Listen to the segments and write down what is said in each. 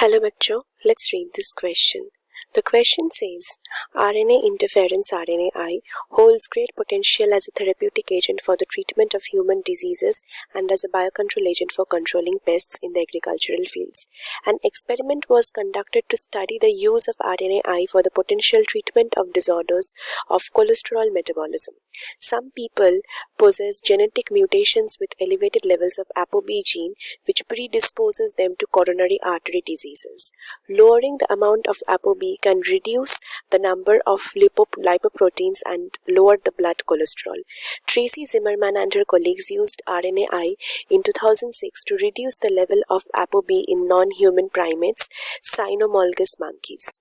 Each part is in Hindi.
Hello बच्चों, let's read this question. The question says, RNA interference RNAi holds great potential as a therapeutic agent for the treatment of human diseases and as a biocontrol agent for controlling pests in the agricultural fields. An experiment was conducted to study the use of RNAi for the potential treatment of disorders of cholesterol metabolism. Some people possess genetic mutations with elevated levels of ApoB gene which predisposes them to coronary artery diseases. Lowering the amount of ApoB can reduce the number of lipoproteins and lower the blood cholesterol. Tracy Zimmerman and her colleagues used RNAi in 2006 to reduce the level of ApoB in non-human primates, cynomolgus monkeys.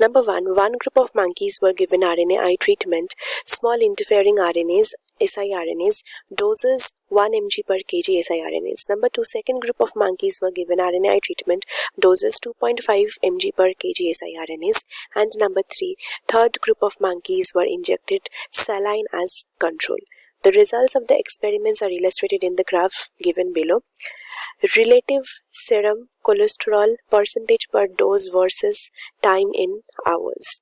Number 1. One group of monkeys were given RNAi treatment, small interfering RNAs, siRNAs, doses 1 mg per kg siRNAs. Number 2. Second group of monkeys were given RNAi treatment, doses 2.5 mg per kg siRNAs. And number 3. Third group of monkeys were injected saline as control. The results of the experiments are illustrated in the graph given below. Relative serum cholesterol percentage per dose versus time in hours.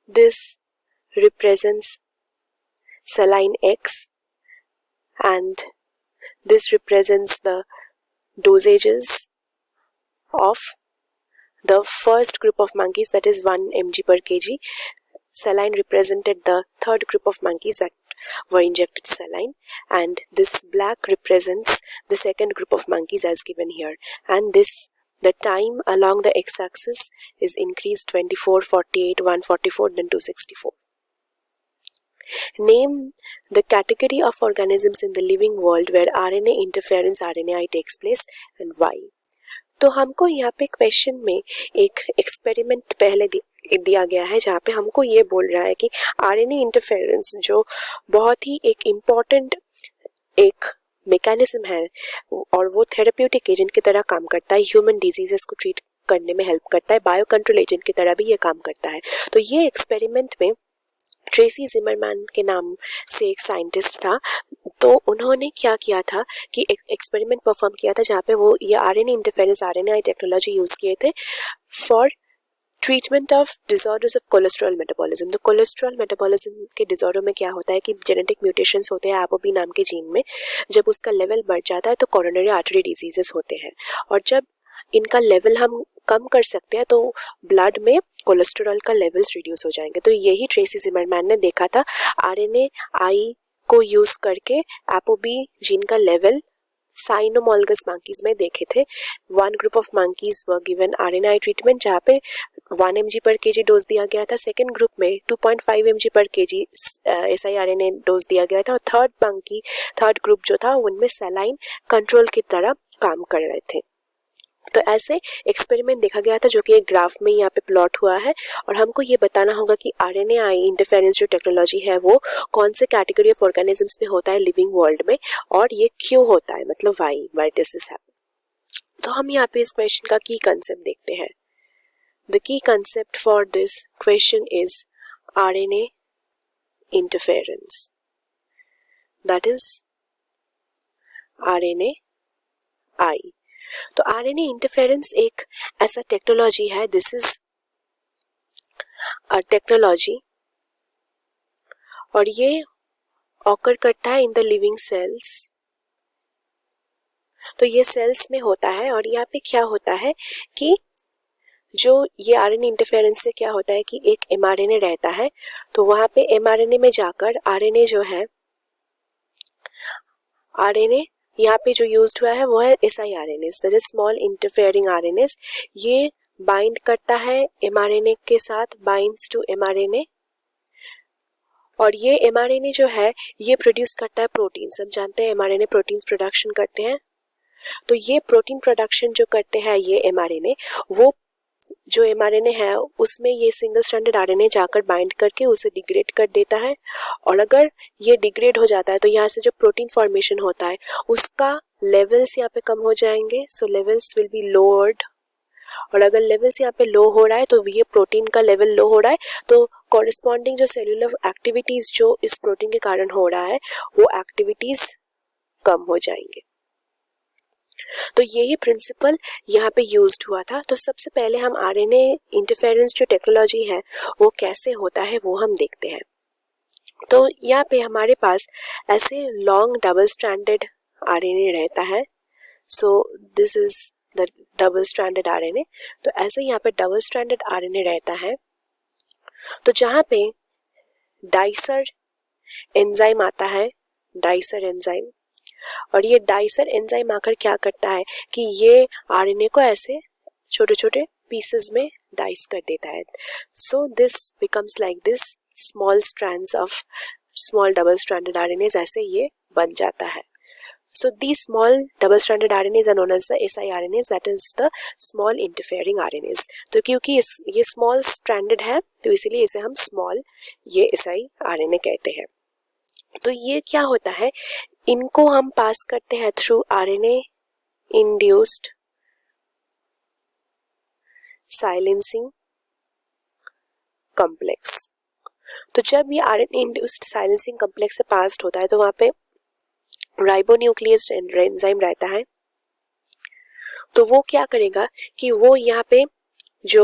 This represents saline X and this represents the dosages of the first group of monkeys, that is 1 mg per kg. Saline represented the third group of monkeys that were injected saline, and this black represents the second group of monkeys as given here, and the time along the x-axis is increased 24, 48, 144, then 264. Name the category of organisms in the living world where RNA interference RNAi takes place and why. तो हमको यहाँ पे क्वेश्चन में एक एक्सपेरिमेंट पहले दिया गया है जहाँ पे हमको ये बोल रहा है कि आरएनए इंटरफेरेंस जो बहुत ही एक इम्पॉर्टेंट एक मैकेनिज्म है और वो थेरेप्यूटिक एजेंट की तरह काम करता है, ह्यूमन डिजीजेस को ट्रीट करने में हेल्प करता है, बायो कंट्रोल एजेंट की तरह भी ये काम करता है. तो ये एक्सपेरिमेंट में ट्रेसी जिमरमैन के नाम से एक साइंटिस्ट था, तो उन्होंने क्या किया था कि एक एक्सपेरिमेंट परफॉर्म किया था जहाँ पे वो ये RNA interference RNAi technology use किए थे for treatment of disorders of cholesterol metabolism. तो कोलेस्ट्रॉल मेटाबॉलिज्म के डिसऑर्डर में क्या होता है कि जेनेटिक म्यूटेशंस होते हैं ApoB नाम के जीन में. जब उसका लेवल बढ़ जाता है तो कोरोनरी आर्टरी डिजीजेस होते हैं, और जब इनका लेवल हम कम कर सकते हैं तो ब्लड में कोलेस्ट्रॉल का लेवल्स रिड्यूस हो जाएंगे. तो यही ट्रेसी जिमरमैन ने देखा था. RNAi को यूज करके ApoB जीन का लेवल साइनोमोलगस मंकीज में देखे थे. One group of monkeys were given RNAi treatment जहाँ पे 1 mg पर kg डोज दिया गया था. सेकेंड ग्रुप में 2.5 mg पर kg siRNA डोज दिया गया था, और थर्ड ग्रुप जो था उनमें सलाइन कंट्रोल की तरह काम कर रहे थे. तो ऐसे एक्सपेरिमेंट देखा गया था जो कि एक ग्राफ में यहाँ पे प्लॉट हुआ है, और हमको ये बताना होगा कि RNAi इंटरफेरेंस जो टेक्नोलॉजी है वो कौन से कैटेगरी ऑफ ऑर्गेनिजम्स में होता है लिविंग वर्ल्ड में, और ये क्यों होता है, मतलब व्हाई डज दिस हैपन. तो हम यहाँ पे इस क्वेश्चन का की कंसेप्ट देखते हैं. The key concept for this question is RNA interference, that is RNAi. तो RNA इंटरफेरेंस एक ऐसा टेक्नोलॉजी है, दिस इज अ टेक्नोलॉजी, और ये ऑकर करता है इन द लिविंग सेल्स. तो ये सेल्स में होता है, और यहाँ पे क्या होता है कि जो ये RNA इंटरफेरेंस से क्या होता है कि एक mRNA रहता है, तो वहां पे mRNA में जाकर RNA जो है, RNA यहाँ पे जो यूज्ड हुआ है वो है siRNAs, that is small interfering RNAs. ये बाइंड करता है mRNA के साथ, बाइंड्स टू mRNA, और ये mRNA जो है ये प्रोड्यूस करता है प्रोटीन. सब जानते हैं mRNA प्रोटीन्स प्रोडक्शन करते हैं. तो ये प्रोटीन प्रोडक्शन जो करते हैं ये mRNA, वो जो mRNA है उसमें ये सिंगल स्ट्रैंडेड RNA जाकर बाइंड करके उसे डिग्रेड कर देता है, और अगर ये डिग्रेड हो जाता है तो यहाँ से जो प्रोटीन फॉर्मेशन होता है उसका लेवल्स यहाँ पे कम हो जाएंगे. So levels will be lowered, और अगर लेवल्स यहाँ पे लो हो रहा है तो ये प्रोटीन का लेवल लो हो रहा है, तो कॉरेस्पॉन्डिंग जो सेल्यूलर एक्टिविटीज जो इस प्रोटीन के कारण हो रहा है वो एक्टिविटीज कम हो जाएंगे. तो यही प्रिंसिपल यहाँ पे यूज्ड हुआ था। तो सबसे पहले हम आरएनए इंटरफेरेंस जो टेक्नोलॉजी है वो कैसे होता है वो हम देखते हैं। तो यहाँ पे हमारे पास ऐसे लॉन्ग डबल स्ट्रैंडेड आरएनए रहता है। So this is the double stranded RNA. तो ऐसे यहाँ पे डबल स्ट्रैंडेड आरएनए रहता है। तो जहाँ पे डाइसर एंजाइम आता है, डाइसर एंजाइम, और ये डाइसर एंजाइम आकर क्या करता है कि ये आरएनए को ऐसे छोटे छोटे पीसेस में डाइस कर देता है। So this becomes like this small strands of small double stranded RNase, ऐसे ये बन जाता है। So these small double-stranded RNAs are known as the siRNAs, that is the small interfering RNAs. तो क्योंकि ये small stranded है तो इसीलिए इसे हम small ये siRNA कहते हैं। तो ये क्या होता है, इनको हम पास करते हैं through RNA induced silencing complex। तो जब ये RNA induced silencing complex से पास होता है तो वहाँ पे राइबोन्यूक्लियस एंजाइम रहता है। तो वो क्या करेगा कि वो यहाँ पे जो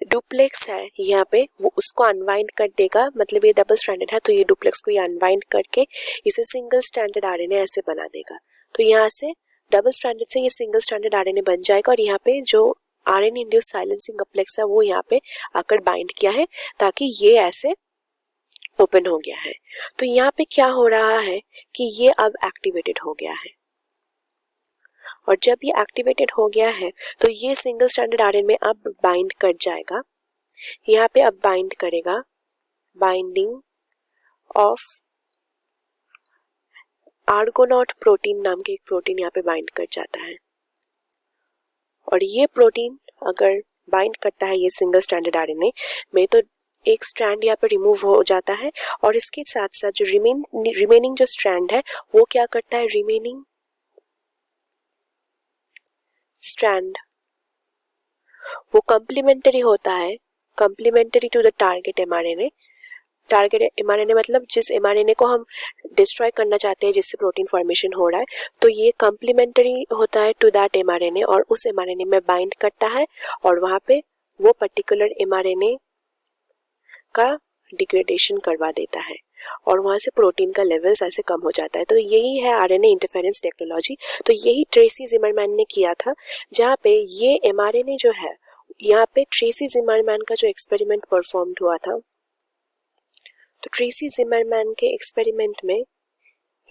डुप्लेक्स है यहाँ पे वो उसको अनवाइंड कर देगा, मतलब ये डबल स्ट्रैंडेड है तो ये डुप्लेक्स को ये अनवाइंड करके इसे सिंगल स्ट्रैंडेड आरएनए ऐसे बना देगा। तो यहाँ से डबल स्ट्रैंडेड से ये सिंगल स्ट्रैंडेड आरएनए बन जाएगा और यहाँ पे जो आरएनए इंड्यूस्ड साइलेंसिंग कॉम्प्लेक्स है वो यहाँ पे आकर बाइंड किया है ताकि ये ऐसे ओपन हो गया है। तो यहाँ पे क्या हो रहा है कि ये अब एक्टिवेटेड हो गया है, और जब ये एक्टिवेटेड हो गया है तो ये सिंगल स्ट्रैंडेड आरएनए में अब बाइंड कर जाएगा। यहाँ पे अब बाइंड करेगा, बाइंडिंग ऑफ आर्गोनॉट प्रोटीन नाम के एक प्रोटीन यहाँ पे बाइंड कर जाता है, और ये प्रोटीन अगर बाइंड करता है ये सिंगल स्ट्रैंडेड आरएनए में तो एक स्ट्रैंड यहाँ पे रिमूव हो जाता है, और इसके साथ साथ जो रिमेनिंग जो स्ट्रैंड है वो क्या करता है, रिमेनिंग स्ट्रैंड वो कॉम्प्लीमेंटरी होता है, complementary to the target mRNA. Target mRNA मतलब जिस एमआरएनए को हम डिस्ट्रॉय करना चाहते हैं जिससे प्रोटीन फॉर्मेशन हो रहा है, तो ये कॉम्प्लीमेंटरी होता है टू दैट एमआरएनए और उस एमआरएनए में बाइंड करता है और वहां पे वो पर्टिकुलर एमआरएनए का डिग्रेडेशन करवा देता है और वहां से प्रोटीन का लेवल्स ऐसे कम हो जाता है। तो यही है आरएनए इंटरफेरेंस टेक्नोलॉजी। तो यही ट्रेसी जिमरमैन ने किया था, जहाँ पे ये एमआरएनए जो है, यहाँ पे ट्रेसी जिमरमैन का जो एक्सपेरिमेंट परफॉर्म्ड हुआ था, तो ट्रेसी जिमरमैन के एक्सपेरिमेंट में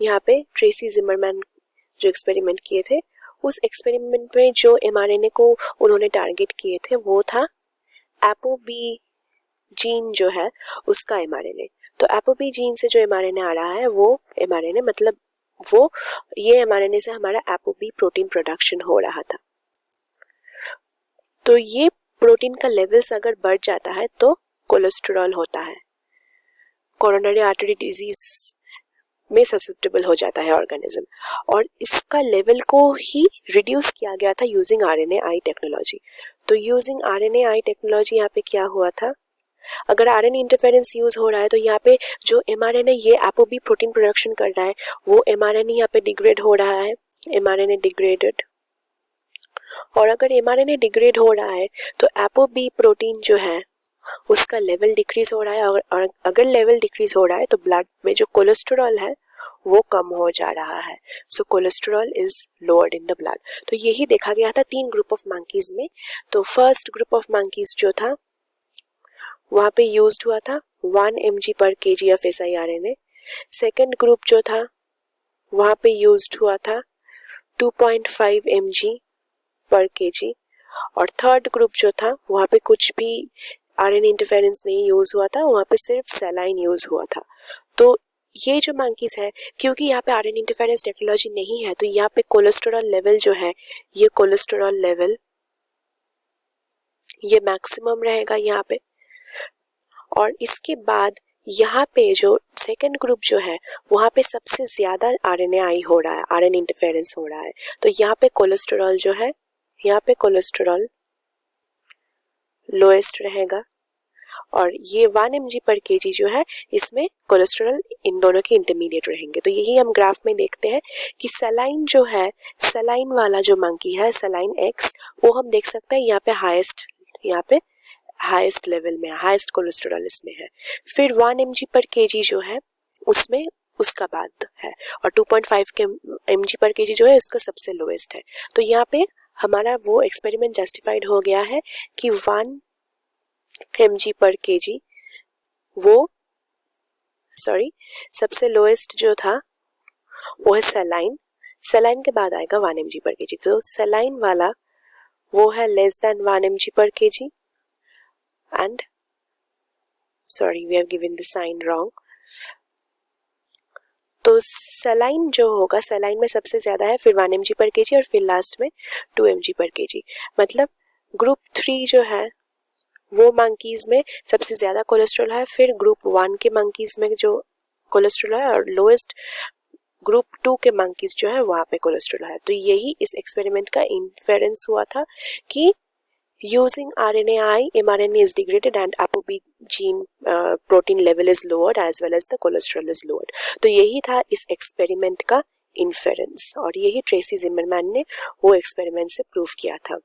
यहाँ पे ट्रेसी जिमरमैन जो एक्सपेरिमेंट किए थे उस एक्सपेरिमेंट में जो एमआरएनए को उन्होंने टारगेट किए थे वो था एपोबी जीन जो है उसका एमआरएनए। तो एपोबी जीन से जो एमआरएनए आ रहा है वो एमआरएनए मतलब वो ये एमआरएनए से हमारा एपोबी प्रोटीन प्रोडक्शन हो रहा था। तो ये प्रोटीन का लेवल्स अगर बढ़ जाता है तो कोलेस्टेरॉल होता है, कोरोनरी आर्टरी डिजीज में ससेप्टेबल हो जाता है ऑर्गेनिज्म, और इसका लेवल को ही रिड्यूस किया गया था यूजिंग आरएनए-आई टेक्नोलॉजी। तो यूजिंग आरएनए-आई टेक्नोलॉजी यहाँ पे क्या हुआ था, अगर आरएनए इंटरफेरेंस यूज हो रहा है तो यहाँ पे जो एमआरएनए ये एपोबी प्रोटीन प्रोडक्शन कर रहा है वो एमआरएनए यहाँ पे डिग्रेड हो रहा है, एमआरएनए डिग्रेडेड, और अगर एमआरएनए डिग्रेड हो रहा है तो एपोबी प्रोटीन जो है उसका लेवल डिक्रीज हो रहा है, और अगर लेवल डिक्रीज हो रहा है तो ब्लड में जो कोलेस्टेरॉल है वो कम हो जा रहा है। So cholesterol is lowered in the blood. तो यही देखा गया था 3 ग्रुप ऑफ मंकीज में। तो फर्स्ट ग्रुप ऑफ मंकीज जो था वहाँ पे यूज्ड हुआ था 1 mg पर kg of siRNA। Second group जो था वहाँ पे यूज्ड हुआ था 2.5 mg पर kg, और थर्ड ग्रुप जो था वहाँ पे कुछ भी आरएनए इंटरफेरेंस नहीं यूज हुआ था, वहाँ पे सिर्फ सेलाइन यूज हुआ था। तो ये जो मंकीज है, क्योंकि यहाँ पे आरएनए इंटरफेरेंस टेक्नोलॉजी नहीं है तो यहाँ पे कोलेस्टेरॉल लेवल जो है ये कोलेस्टेरॉल लेवल ये मैक्सिमम रहेगा यहाँ पे, और इसके बाद यहाँ पे जो सेकेंड ग्रुप जो है वहाँ पे सबसे ज्यादा आरएनए-आई हो रहा है, आरएनए इंटरफेरेंस हो रहा है। तो यहाँ पे कोलेस्टेरॉल जो है, यहाँ पे कोलेस्टेरॉल लोएस्ट रहेगा, और ये 1 mg/kg जो है इसमें कोलेस्ट्रॉल इन दोनों के इंटरमीडिएट रहेंगे। तो यही हम ग्राफ में देखते हैं कि सलाइन जो है, सलाइन वाला जो मंकी है, सलाइन एक्स, वो हम देख सकते हैं यहाँ पे हाईएस्ट लेवल में, हाईएस्ट कोलेस्ट्रॉल इसमें है। फिर 1 mg/kg जो है उसमें उसका बाद है, और 2.5 mg/kg जो है इसका सबसे लोएस्ट है। तो यहाँ पे हमारा वो एक्सपेरिमेंट जस्टिफाइड हो गया है कि 1 mg/kg सबसे लोएस्ट जो था वो है सलाइन, सलाइन के बाद आएगा 1 mg/kg। तो सलाइन वाला वो है less than 1 mg/kg and we have given the sign wrong. तो सलाइन जो होगा, सलाइन में सबसे ज्यादा है, फिर 1 mg/kg और फिर लास्ट में 2 mg/kg। मतलब ग्रुप 3 जो है वो मंकीज में सबसे ज्यादा कोलेस्ट्रॉल है, फिर ग्रुप 1 के मंकीज में जो कोलेस्ट्रॉल है, और लोएस्ट ग्रुप 2 के मंकीज जो है वहां पे कोलेस्ट्रॉल है। तो यही इस एक्सपेरिमेंट का इन्फेरेंस हुआ था कि using RNAi, mRNA is degraded and ApoB gene protein level is lowered as well as the cholesterol is lowered। तो यही था इस एक्सपेरिमेंट का इन्फेरेंस, और यही ट्रेसी जिमरमैन ने वो एक्सपेरिमेंट से प्रूव किया था।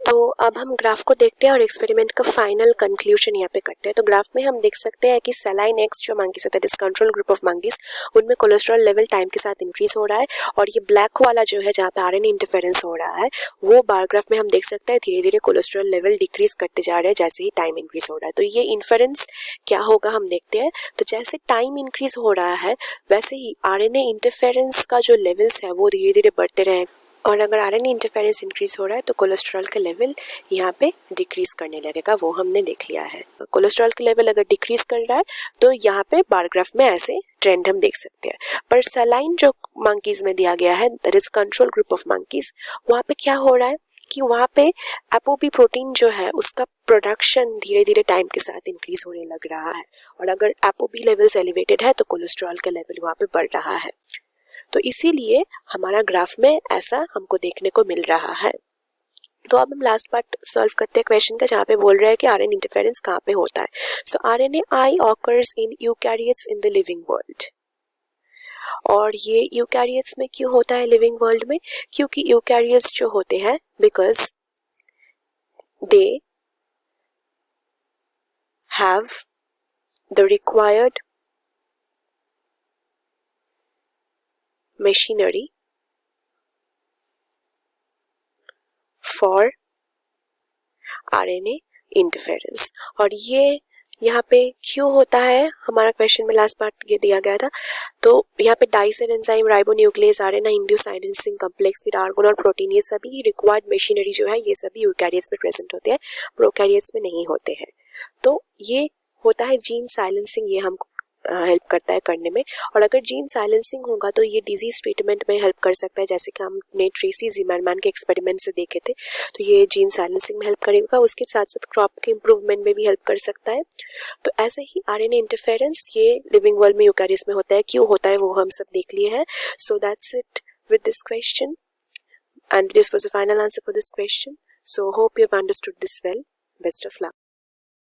तो अब हम ग्राफ को देखते हैं और एक्सपेरिमेंट का फाइनल कंक्लूजन यहाँ पे करते हैं। तो ग्राफ में हम देख सकते हैं कि सलाइन एक्स जो मंकीज है, that is control group of monkeys, उनमें कोलेस्ट्रॉल लेवल टाइम के साथ इंक्रीज हो रहा है, और ये ब्लैक वाला जो है जहाँ पे आरएनए इंटरफेरेंस हो रहा है, वो बार ग्राफ में हम देख सकते हैं धीरे धीरे कोलेस्ट्रॉल लेवल डिक्रीज करते जा रहे हैं जैसे ही टाइम इंक्रीज हो रहा है। तो ये इन्फेरेंस क्या होगा हम देखते हैं। तो जैसे टाइम इंक्रीज हो रहा है वैसे ही आरएनए इंटरफेरेंस का जो लेवल्स है वो धीरे धीरे बढ़ते रहेंगे, और अगर आरएनए इंटरफेरेंस इंक्रीज हो रहा है तो कोलेस्ट्रॉल का लेवल यहाँ पे डिक्रीज करने लगेगा, वो हमने देख लिया है। कोलेस्ट्रॉल का लेवल अगर डिक्रीज कर रहा है तो यहाँ पे बार ग्राफ में ऐसे ट्रेंड हम देख सकते हैं। पर सलाइन जो मंकीज में दिया गया है, that is control group of monkeys, वहाँ पे क्या हो रहा है कि वहाँ पे ApoB प्रोटीन जो है उसका प्रोडक्शन धीरे धीरे टाइम के साथ इंक्रीज होने लग रहा है, और अगर ApoB लेवल्स एलिवेटेड है तो कोलेस्ट्रॉल का लेवल वहाँ पे बढ़ रहा है। तो इसीलिए हमारा ग्राफ में ऐसा हमको देखने को मिल रहा है। तो अब हम लास्ट पार्ट सॉल्व करते हैं क्वेश्चन का, जहाँ पे बोल रहा है कि आरएनए इंटरफेरेंस कहाँ पे होता है। सो RNAi occurs in eukaryotes in the living world. और ये यूकैरियोट्स में क्यों होता है लिविंग वर्ल्ड में? क्योंकि यूकैरियोट्स जो होते हैं, because they have the required machinery for RNA interference। और ये यहाँ पे क्यों होता है, हमारा क्वेश्चन में लास्ट पार्ट ये दिया गया था। तो यहाँ पे dicer enzyme, ribonuclease, RNA induce silencing complex, फिर आर्गोन और प्रोटीन, ये सभी रिक्वायर्ड मशीनरी जो है ये सभी यूकैरियोट्स में प्रेजेंट होते हैं, प्रोकैरियोट्स में नहीं होते हैं। तो ये होता है जीन साइलेंसिंग, ये हमको हेल्प करता है करने में। और अगर जीन साइलेंसिंग होगा तो ये डिजीज ट्रीटमेंट में हेल्प कर सकता है, जैसे कि हमने ट्रेसी जिमरमैन के एक्सपेरिमेंट से देखे थे। तो ये जीन साइलेंसिंग में हेल्प करेगा, उसके साथ साथ क्रॉप के इंप्रूवमेंट में भी हेल्प कर सकता है। तो ऐसे ही आरएनए इंटरफेरेंस ये लिविंग वर्ल्ड में यूकैरियोट्स में होता है, क्यों होता है वो हम सब देख लिए हैं। So that's it with this question, and this was the final answer for this question. So hope you have understood this well. Best of luck.